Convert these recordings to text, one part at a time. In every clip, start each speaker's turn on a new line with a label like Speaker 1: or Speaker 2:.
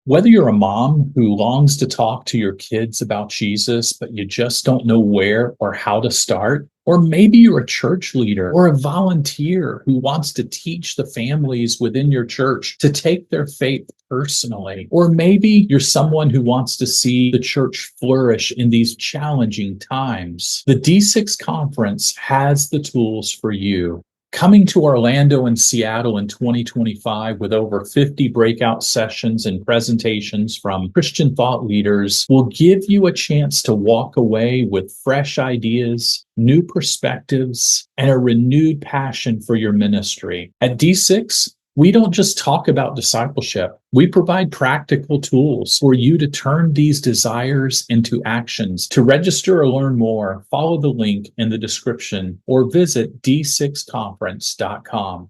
Speaker 1: Whether you're a mom who longs to talk to your kids about Jesus, but you just don't know where or how to start, or maybe you're a church leader or a volunteer who wants to teach the families within your church to take their faith personally, or maybe you're someone who wants to see the church flourish in these challenging times, the D6 conference has the tools for you. Coming to Orlando and Seattle in 2025 with over 50 breakout sessions and presentations from Christian thought leaders will give you a chance to walk away with fresh ideas, new perspectives, and a renewed passion for your ministry. At D6, we don't just talk about discipleship. We provide practical tools for you to turn these desires into actions. To register or learn more, follow the link in the description or visit d6conference.com.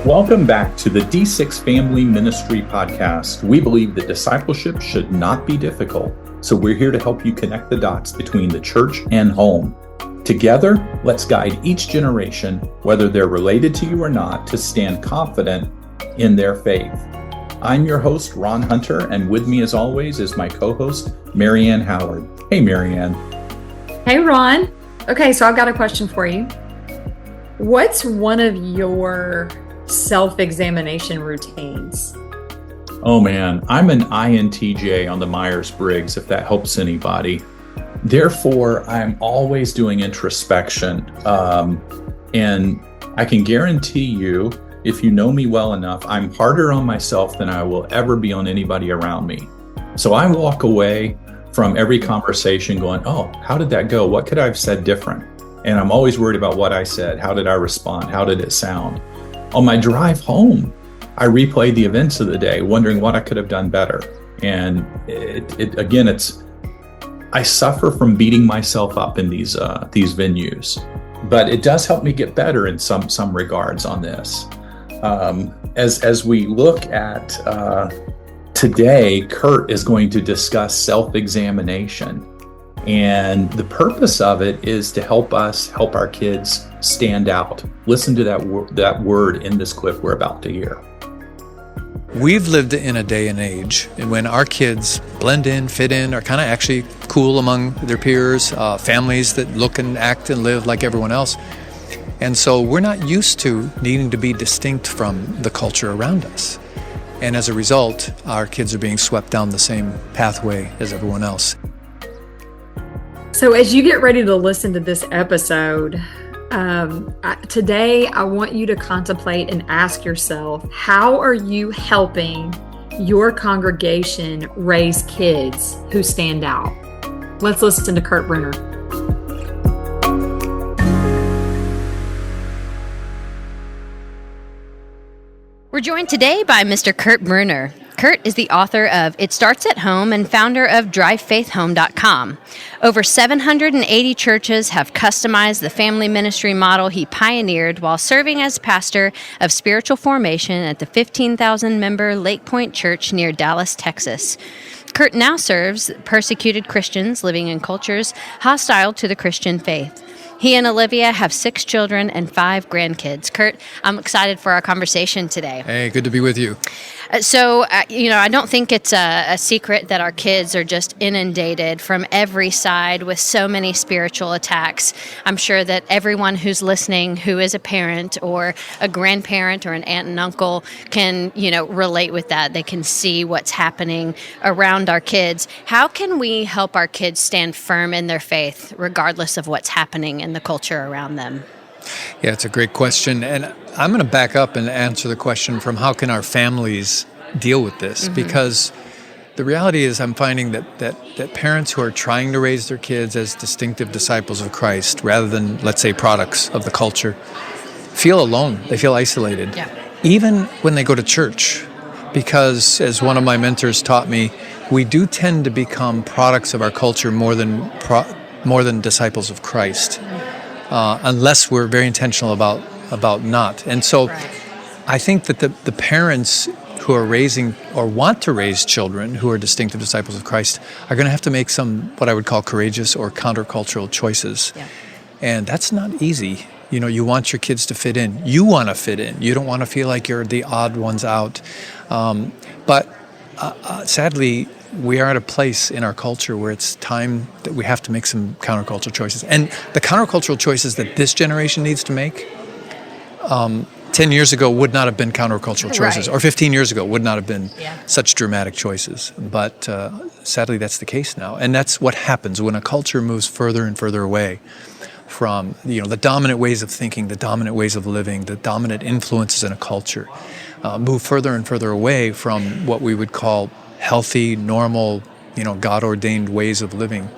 Speaker 1: Welcome back to the D6 Family Ministry Podcast. We believe that discipleship should not be difficult, so we're here to help you connect the dots between the church and home. Together, let's guide each generation, whether they're related to you or not, to stand confident in their faith. I'm your host, Ron Hunter, and with me as always is my co-host, Marianne Howard. Hey, Marianne.
Speaker 2: Hey, Ron. Okay, so I've got a question for you. What's one of your self-examination routines?
Speaker 1: Oh man, I'm an INTJ on the Myers-Briggs, if that helps anybody. Therefore, I'm always doing introspection. And I can guarantee you, if you know me well enough, I'm harder on myself than I will ever be on anybody around me. So I walk away from every conversation going, oh, how did that go? What could I have said different? And I'm always worried about what I said. How did I respond? How did it sound? On my drive home, I replay the events of the day, wondering what I could have done better. And I suffer from beating myself up in these venues, but it does help me get better in some regards on this. As we look at today, Kurt is going to discuss self-examination, and the purpose of it is to help our kids stand out. Listen to that word in this clip we're about to hear.
Speaker 3: We've lived in a day and age when our kids blend in, fit in, are kind of actually cool among their peers, families that look and act and live like everyone else. And so we're not used to needing to be distinct from the culture around us. And as a result, our kids are being swept down the same pathway as everyone else.
Speaker 2: So as you get ready to listen to this episode, today I want you to contemplate and ask yourself, how are you helping your congregation raise kids who stand out? Let's listen to Kurt Bruner.
Speaker 4: We're joined today by Mr. Kurt Bruner. Kurt is the author of It Starts at Home and founder of DriveFaithHome.com. Over 780 churches have customized the family ministry model he pioneered while serving as pastor of spiritual formation at the 15,000-member Lake Point Church near Dallas, Texas. Kurt now serves persecuted Christians living in cultures hostile to the Christian faith. He and Olivia have 6 children and 5 grandkids. Kurt, I'm excited for our conversation today.
Speaker 3: Hey, good to be with you.
Speaker 4: So, I don't think it's a secret that our kids are just inundated from every side with so many spiritual attacks. I'm sure that everyone who's listening who is a parent or a grandparent or an aunt and uncle can, relate with that. They can see what's happening around our kids. How can we help our kids stand firm in their faith regardless of what's happening in the culture around them?
Speaker 3: Yeah, it's a great question. And I'm going to back up and answer the question from how can our families deal with this? Mm-hmm. Because the reality is I'm finding that parents who are trying to raise their kids as distinctive disciples of Christ rather than, let's say, products of the culture, feel alone. They feel isolated. Yeah. Even when they go to church. Because as one of my mentors taught me, we do tend to become products of our culture more than disciples of Christ. Unless we're very intentional about not. And so right. I think that the parents who are raising or want to raise children who are distinctive disciples of Christ are going to have to make some what I would call courageous or countercultural choices. Yeah. And that's not easy. You want your kids to fit in. You want to fit in. You don't want to feel like you're the odd ones out. But sadly, we are at a place in our culture where it's time that we have to make some countercultural choices. And the countercultural choices that this generation needs to make 10 years ago would not have been countercultural choices,
Speaker 4: Right.
Speaker 3: or 15 years ago would not have been such dramatic choices. But sadly, that's the case now. And that's what happens when a culture moves further and further away from the dominant ways of thinking, the dominant ways of living, the dominant influences in a culture, move further and further away from what we would call healthy, normal, God-ordained ways of living.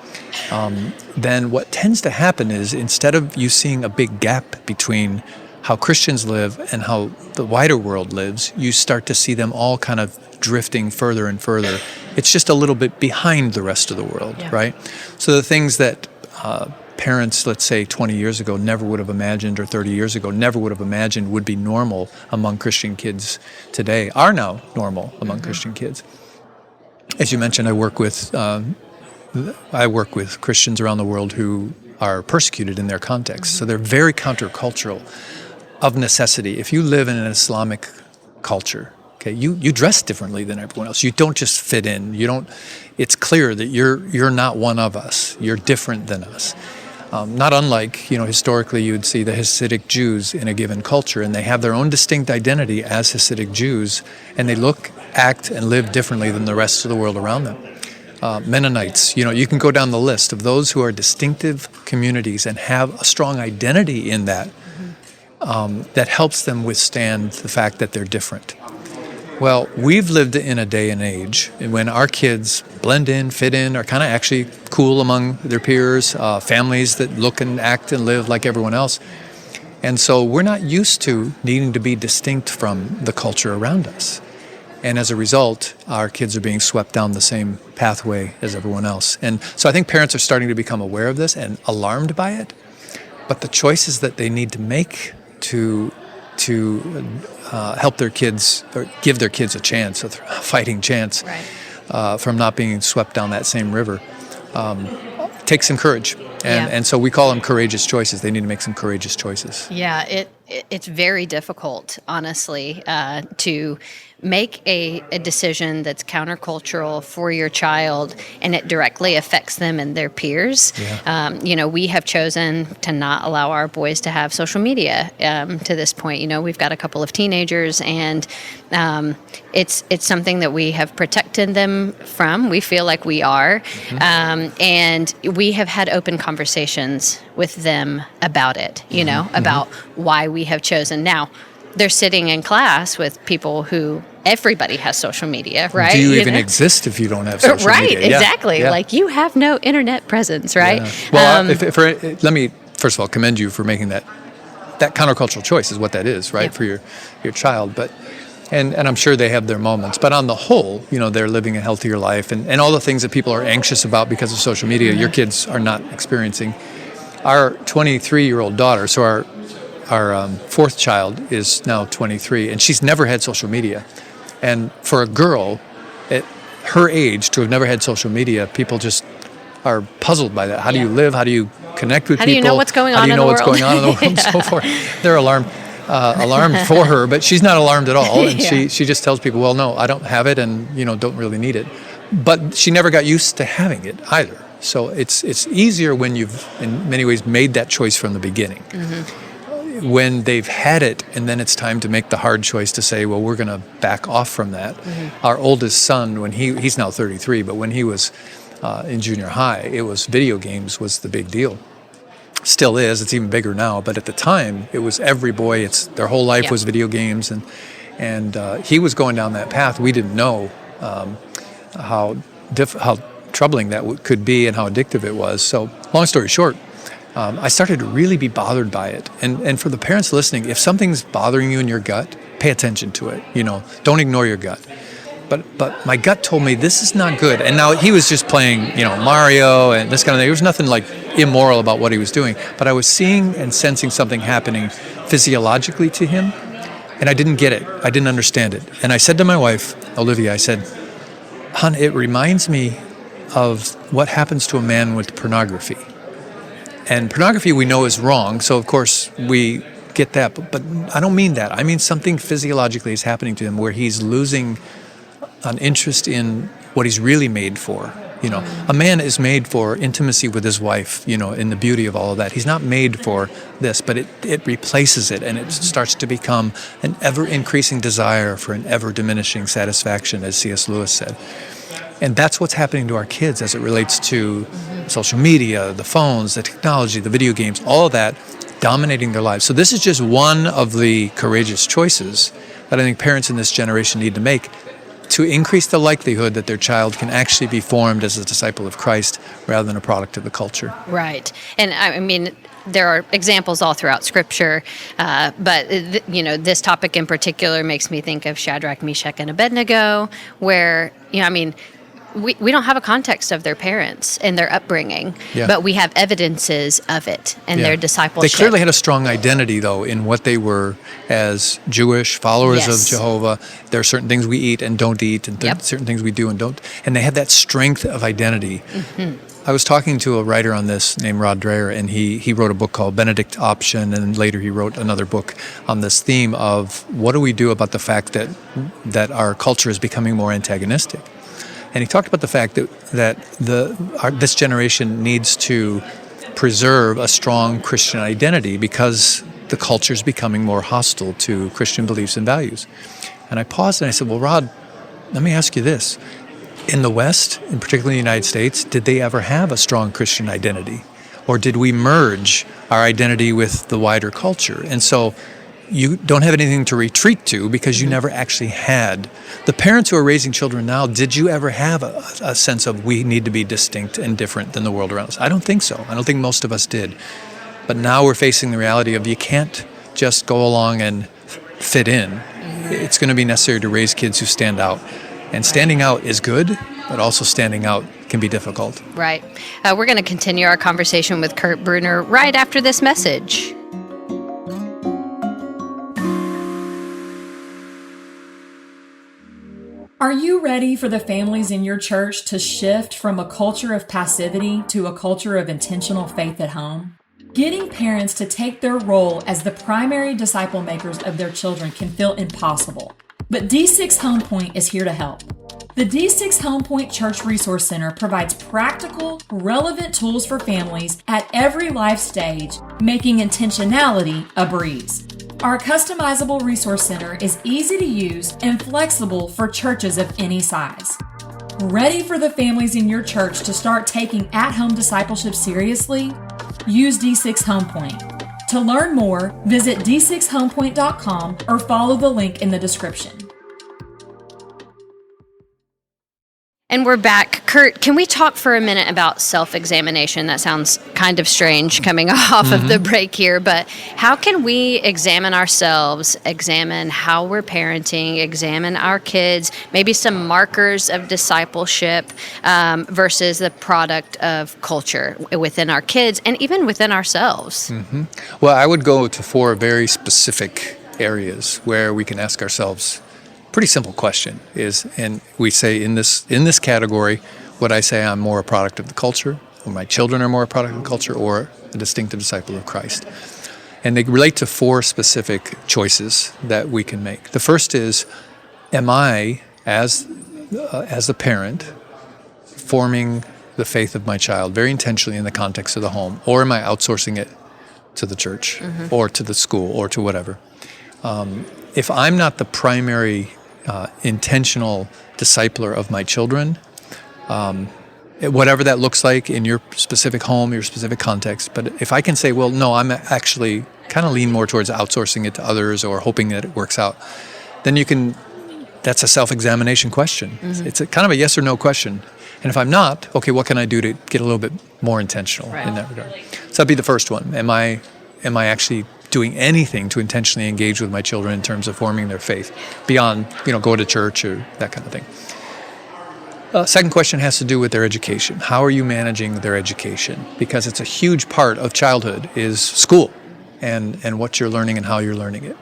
Speaker 3: Then what tends to happen is, instead of you seeing a big gap between how Christians live and how the wider world lives, you start to see them all kind of drifting further and further. It's just a little bit behind the rest of the world, right? So the things that parents, let's say 20 years ago, never would have imagined, or 30 years ago never would have imagined would be normal among Christian kids today, are now normal among Christian kids. As you mentioned, I work with Christians around the world who are persecuted in their context. So they're very countercultural of necessity. If you live in an Islamic culture, okay, you dress differently than everyone else. You don't just fit in. It's clear that you're not one of us. You're different than us. Not unlike, historically you would see the Hasidic Jews in a given culture, and they have their own distinct identity as Hasidic Jews, and they look, act, and live differently than the rest of the world around them. Mennonites, you can go down the list of those who are distinctive communities and have a strong identity in that, that helps them withstand the fact that they're different. Well, we've lived in a day and age when our kids blend in, fit in, are kind of actually cool among their peers, families that look and act and live like everyone else. And so we're not used to needing to be distinct from the culture around us. And as a result, our kids are being swept down the same pathway as everyone else. And so I think parents are starting to become aware of this and alarmed by it. But the choices that they need to make to help their kids, or give their kids a chance, a fighting chance, from not being swept down that same river, takes some courage. And so we call them courageous choices. They need to make some courageous choices.
Speaker 4: Yeah, it's very difficult, honestly, to make a decision that's countercultural for your child, and it directly affects them and their peers. We have chosen to not allow our boys to have social media to this point. We've got a couple of teenagers, and it's something that we have protected them from. We feel like we are. And we have had open conversations with them about it, about why we have chosen. Now, they're sitting in class with people who everybody has social media, right?
Speaker 3: Do you even exist if you don't have social media?
Speaker 4: Right, exactly.
Speaker 3: Yeah.
Speaker 4: Like, you have no internet presence, right?
Speaker 3: Yeah. Well, let me first of all commend you for making that countercultural choice, is what that is, right, for your child. But and I'm sure they have their moments, but on the whole, they're living a healthier life, and all the things that people are anxious about because of social media, your kids are not experiencing. Our 23-year-old daughter, so our fourth child is now 23, and she's never had social media. And for a girl at her age to have never had social media, people just are puzzled by that. How do you live? How do you connect with people?
Speaker 4: How do you know what's going on in the world?
Speaker 3: How do you know what's going on in the world and so forth? They're alarmed for her, but she's not alarmed at all. And she just tells people, well, no, I don't have it, and don't really need it. But she never got used to having it either. So it's easier when you've, in many ways, made that choice from the beginning. When they've had it, and then it's time to make the hard choice to say, well, we're going to back off from that. Our oldest son, when he's now 33, but when he was in junior high, it was video games was the big deal. Still is. It's even bigger now. But at the time, it was every boy. Their whole life was video games, and he was going down that path. We didn't know how troubling that could be and how addictive it was. So, long story short, I started to really be bothered by it. And for the parents listening, if something's bothering you in your gut, pay attention to it. Don't ignore your gut. But my gut told me this is not good. And now he was just playing, Mario and this kind of thing. There was nothing like immoral about what he was doing. But I was seeing and sensing something happening physiologically to him, and I didn't get it. I didn't understand it. And I said to my wife, Olivia, I said, hon, it reminds me of what happens to a man with pornography. And pornography we know is wrong, so of course we get that. But I don't mean that. I mean something physiologically is happening to him where he's losing an interest in what he's really made for. A man is made for intimacy with his wife, in the beauty of all of that. He's not made for this, but it replaces it, and it starts to become an ever-increasing desire for an ever-diminishing satisfaction, as C.S. Lewis said. And that's what's happening to our kids as it relates to social media, the phones, the technology, the video games, all of that dominating their lives. So this is just one of the courageous choices that I think parents in this generation need to make to increase the likelihood that their child can actually be formed as a disciple of Christ rather than a product of the culture.
Speaker 4: Right. And I mean, there are examples all throughout Scripture, but this topic in particular makes me think of Shadrach, Meshach, and Abednego, where, we don't have a context of their parents and their upbringing, but we have evidences of it and their discipleship.
Speaker 3: They clearly had a strong identity, though, in what they were as Jewish followers of Jehovah. There are certain things we eat and don't eat, and certain things we do and don't. And they had that strength of identity. I was talking to a writer on this named Rod Dreher, and he wrote a book called Benedict Option, and later he wrote another book on this theme of what do we do about the fact that our culture is becoming more antagonistic. And he talked about the fact that this generation needs to preserve a strong Christian identity because the culture is becoming more hostile to Christian beliefs and values. And I paused and I said, well, Rod, let me ask you this. In the West, and particularly in the United States, did they ever have a strong Christian identity? Or did we merge our identity with the wider culture? And so you don't have anything to retreat to because you never actually had. The parents who are raising children now, did you ever have a sense of we need to be distinct and different than the world around us? I don't think so. I don't think most of us did. But now we're facing the reality of you can't just go along and fit in. It's going to be necessary to raise kids who stand out. And standing out is good, but also standing out can be difficult.
Speaker 4: Right. We're going to continue our conversation with Kurt Bruner right after this message.
Speaker 2: Are you ready for the families in your church to shift from a culture of passivity to a culture of intentional faith at home? Getting parents to take their role as the primary disciple makers of their children can feel impossible, but D6 Home Point is here to help. The D6 Home Point Church Resource Center provides practical, relevant tools for families at every life stage, making intentionality a breeze. Our customizable resource center is easy to use and flexible for churches of any size. Ready for the families in your church to start taking at-home discipleship seriously? Use D6 Home Point. To learn more, visit d6homepoint.com or follow the link in the description.
Speaker 4: And we're back. Kurt, can we talk for a minute about self-examination? That sounds kind of strange coming off of the break here, but how can we examine ourselves, examine how we're parenting, examine our kids, maybe some markers of discipleship versus the product of culture within our kids and even within ourselves?
Speaker 3: Well, I would go to 4 very specific areas where we can ask ourselves pretty simple question is, and we say in this category, would I say I'm more a product of the culture, or my children are more a product of the culture, or a distinctive disciple of Christ? And they relate to 4 specific choices that we can make. The first is, am I, as a parent, forming the faith of my child very intentionally in the context of the home, or am I outsourcing it to the church, or to the school, or to whatever? If I'm not the primary intentional discipler of my children, whatever that looks like in your specific home, your specific context, but if I can say, well, no, I'm actually kind of lean more towards outsourcing it to others or hoping that it works out, then that's a self-examination question. It's a kind of a yes or no question. And if I'm not, okay, what can I do to get a little bit more intentional in that regard? So that'd be the first one. Am I actually doing anything to intentionally engage with my children in terms of forming their faith beyond, go to church or that kind of thing? Second question has to do with their education. How are you managing their education? Because it's a huge part of childhood is school and what you're learning and how you're learning it.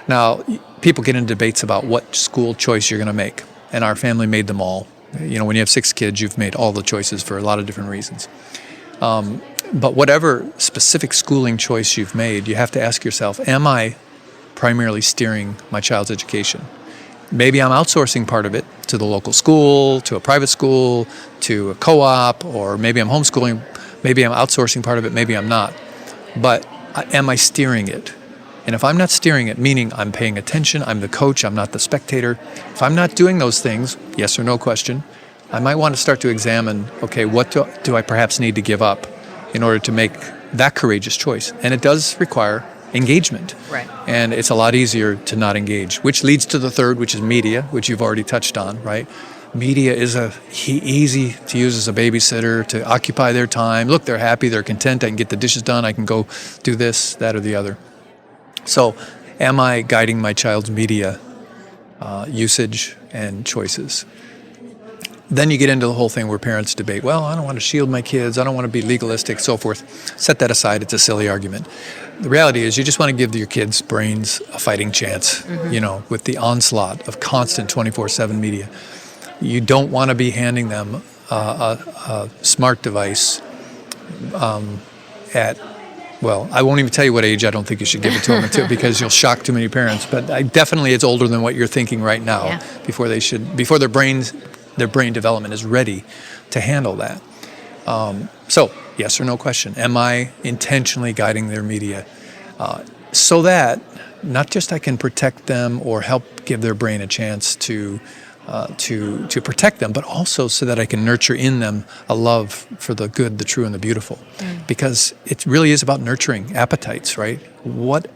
Speaker 3: Now, people get into debates about what school choice you're going to make, and our family made them all. When you have 6 kids, you've made all the choices for a lot of different reasons. But whatever specific schooling choice you've made, you have to ask yourself, am I primarily steering my child's education? Maybe I'm outsourcing part of it to the local school, to a private school, to a co-op, or maybe I'm homeschooling. Maybe I'm outsourcing part of it, maybe I'm not. But am I steering it? And if I'm not steering it, meaning I'm paying attention, I'm the coach, I'm not the spectator. If I'm not doing those things, yes or no question, I might want to start to examine, okay, what do I perhaps need to give up in order to make that courageous choice? And it does require engagement.
Speaker 4: Right.
Speaker 3: And it's a lot easier to not engage, which leads to the third, which is media, which you've already touched on, right? Media is easy to use as a babysitter, to occupy their time. Look, they're happy, they're content, I can get the dishes done, I can go do this, that, or the other. So am I guiding my child's media usage and choices? Then you get into the whole thing where parents debate, well, I don't want to shield my kids, I don't want to be legalistic, so forth. Set that aside, it's a silly argument. The reality is you just want to give your kids' brains a fighting chance, with the onslaught of constant 24/7 media. You don't want to be handing them a smart device I won't even tell you what age I don't think you should give it to them until, because you'll shock too many parents. But definitely it's older than what you're thinking right now, before their brain development is ready to handle that. So yes or no question, am I intentionally guiding their media so that not just I can protect them or help give their brain a chance to protect them, but also so that I can nurture in them a love for the good, the true, and the beautiful. Because it really is about nurturing appetites, right? What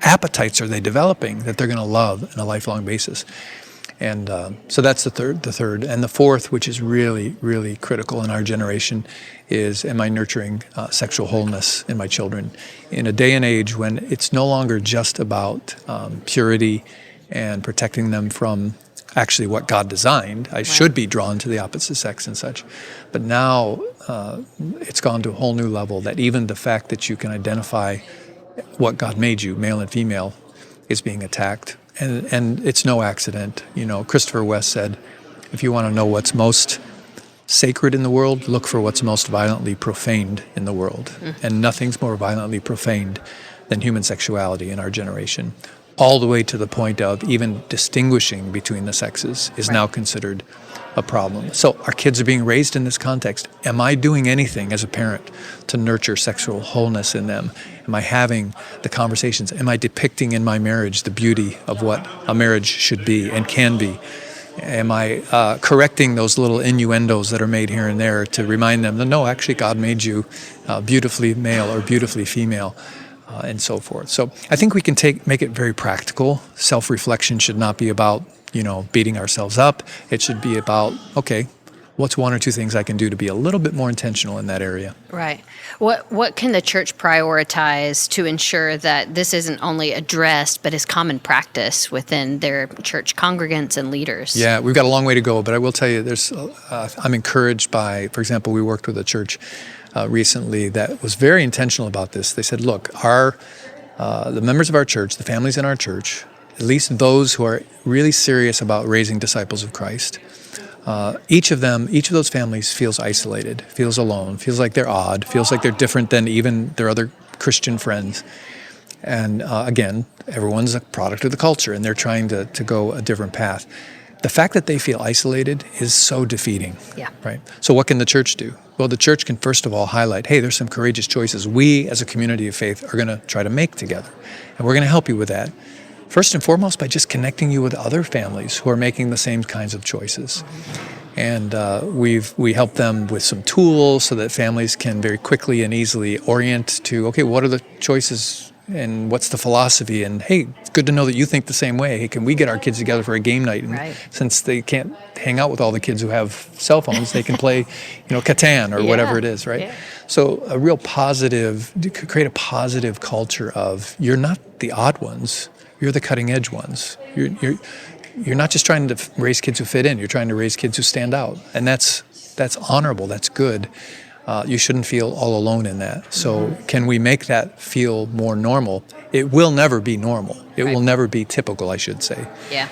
Speaker 3: appetites are they developing that they're going to love on a lifelong basis? And so that's the third. And the fourth, which is really, really critical in our generation, is am I nurturing sexual wholeness in my children? In a day and age when it's no longer just about purity and protecting them from actually what God designed. I should be drawn to the opposite sex and such. But now it's gone to a whole new level, that even the fact that you can identify what God made you, male and female, is being attacked. And it's no accident. Christopher West said, if you want to know what's most sacred in the world, look for what's most violently profaned in the world. And nothing's more violently profaned than human sexuality in our generation. All the way to the point of even distinguishing between the sexes is now considered a problem. So our kids are being raised in this context. Am I doing anything as a parent to nurture sexual wholeness in them? Am I having the conversations? Am I depicting in my marriage the beauty of what a marriage should be and can be? Am I correcting those little innuendos that are made here and there to remind them that, no, actually God made you beautifully male or beautifully female? And so forth. So I think we can make it very practical. Self-reflection should not be about, beating ourselves up. It should be about, okay, what's one or two things I can do to be a little bit more intentional in that area?
Speaker 4: Right. What can the church prioritize to ensure that this isn't only addressed, but is common practice within their church congregants and leaders? Yeah,
Speaker 3: we've got a long way to go, but I will tell you, I'm encouraged by, for example, we worked with a church recently that was very intentional about this. They said, look, the members of our church, the families in our church, at least those who are really serious about raising disciples of Christ, each of those families feels isolated, feels alone, feels like they're odd, feels like they're different than even their other Christian friends. And again, everyone's a product of the culture, and they're trying to go a different path. The fact that they feel isolated is so defeating.
Speaker 4: Yeah.
Speaker 3: Right. So what can the church do? Well, the church can first of all highlight, hey, there's some courageous choices we as a community of faith are going to try to make together. And we're going to help you with that. First and foremost, by just connecting you with other families who are making the same kinds of choices. And we help them with some tools so that families can very quickly and easily orient to, okay, what are the choices and what's the philosophy? And hey, it's good to know that you think the same way. Hey, can we get our kids together for a game night? And since they can't hang out with all the kids who have cell phones, they can play, Catan or whatever it is, right? Yeah. So create a positive culture of, you're not the odd ones, you're the cutting edge ones. You're not just trying to raise kids who fit in, you're trying to raise kids who stand out. And that's honorable, that's good. You shouldn't feel all alone in that. So can we make that feel more normal? It will never be normal. It will never be typical, I should say.
Speaker 4: Yeah.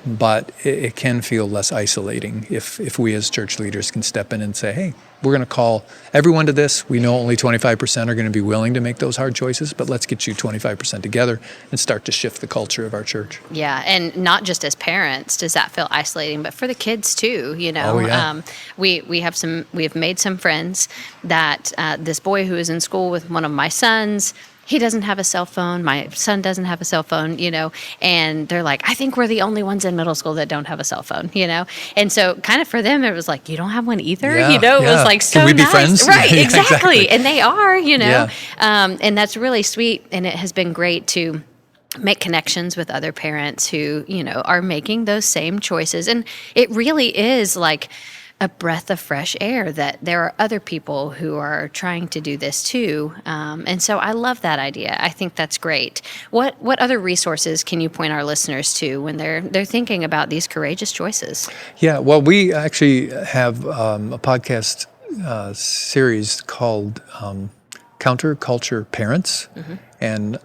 Speaker 3: But it can feel less isolating if we as church leaders can step in and say, hey, we're going to call everyone to this. We know only 25% are going to be willing to make those hard choices, but let's get you 25% together and start to shift the culture of our church.
Speaker 4: Yeah, and not just as parents does that feel isolating, but for the kids too.
Speaker 3: Oh, yeah.
Speaker 4: We have made some friends that this boy who is in school with one of my sons. He doesn't have a cell phone. My son doesn't have a cell phone, and they're like, I think we're the only ones in middle school that don't have a cell phone, And so kind of for them, it was like, you don't have one either, It was like so
Speaker 3: Can we be
Speaker 4: nice.
Speaker 3: friends?
Speaker 4: Right,
Speaker 3: Yeah,
Speaker 4: exactly. And they are,
Speaker 3: Yeah.
Speaker 4: And that's really sweet. And it has been great to make connections with other parents who, are making those same choices. And it really is like a breath of fresh air that there are other people who are trying to do this too. And so I love that idea. I think that's great. What other resources can you point our listeners to when they're thinking about these courageous choices?
Speaker 3: Yeah, well, we actually have a podcast series called Counterculture Parents. Mm-hmm. And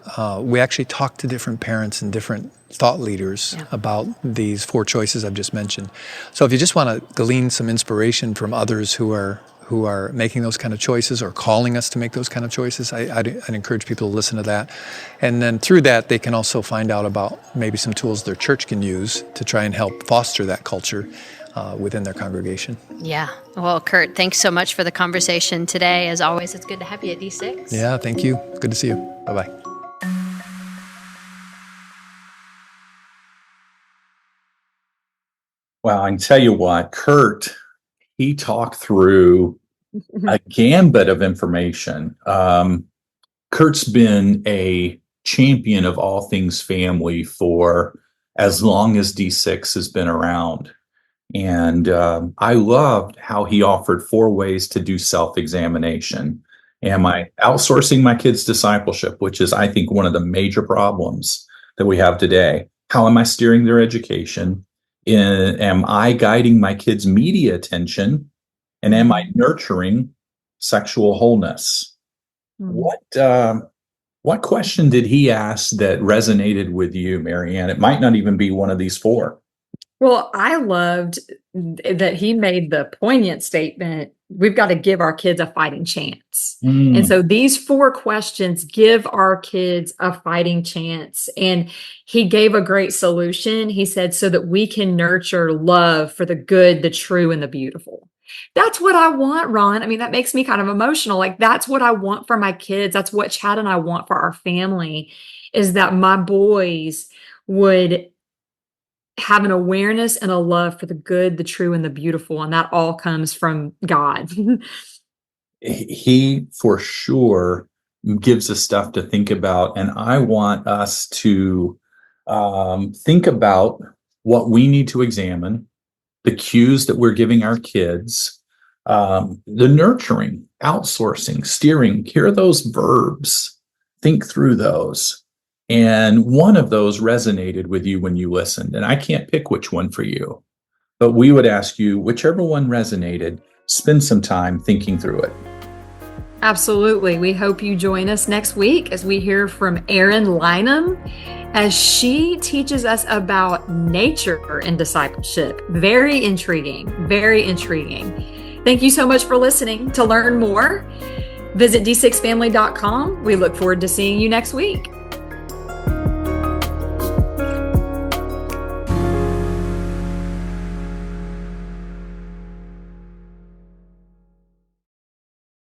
Speaker 3: we actually talk to different parents and different thought leaders about these 4 choices I've just mentioned. So if you just want to glean some inspiration from others who are making those kind of choices or calling us to make those kind of choices, I'd encourage people to listen to that. And then through that, they can also find out about maybe some tools their church can use to try and help foster that culture within their congregation.
Speaker 4: Yeah. Well, Kurt, thanks so much for the conversation today. As always, it's good to have you at D6.
Speaker 3: Yeah, thank you. Good to see you. Bye-bye.
Speaker 1: Well, I can tell you what, Kurt, he talked through a gambit of information. Kurt's been a champion of all things family for as long as D6 has been around. And I loved how he offered 4 ways to do self-examination. Am I outsourcing my kids' discipleship, which is, I think, one of the major problems that we have today? How am I steering their education? Am I guiding my kids' media attention? And am I nurturing sexual wholeness? Mm-hmm. What question did he ask that resonated with you, Marianne? It might not even be one of these 4.
Speaker 2: Well, I loved that he made the poignant statement, we've got to give our kids a fighting chance. And so these 4 questions give our kids a fighting chance. And he gave a great solution. He said, so that we can nurture love for the good, the true, and the beautiful. That's what I want, Ron. I mean, that makes me kind of emotional. Like, that's what I want for my kids. That's what Chad and I want for our family, is that my boys would have an awareness and a love for the good, the true, and the beautiful. And that all comes from God.
Speaker 1: He for sure gives us stuff to think about. And I want us to think about what we need to examine, the cues that we're giving our kids, the nurturing, outsourcing, steering. Hear those verbs. Think through those. And one of those resonated with you when you listened. And I can't pick which one for you, but we would ask you, whichever one resonated, spend some time thinking through it.
Speaker 2: Absolutely. We hope you join us next week as we hear from Erin Lynham as she teaches us about nature and discipleship. Very intriguing. Very intriguing. Thank you so much for listening. To learn more, visit d6family.com. We look forward to seeing you next week.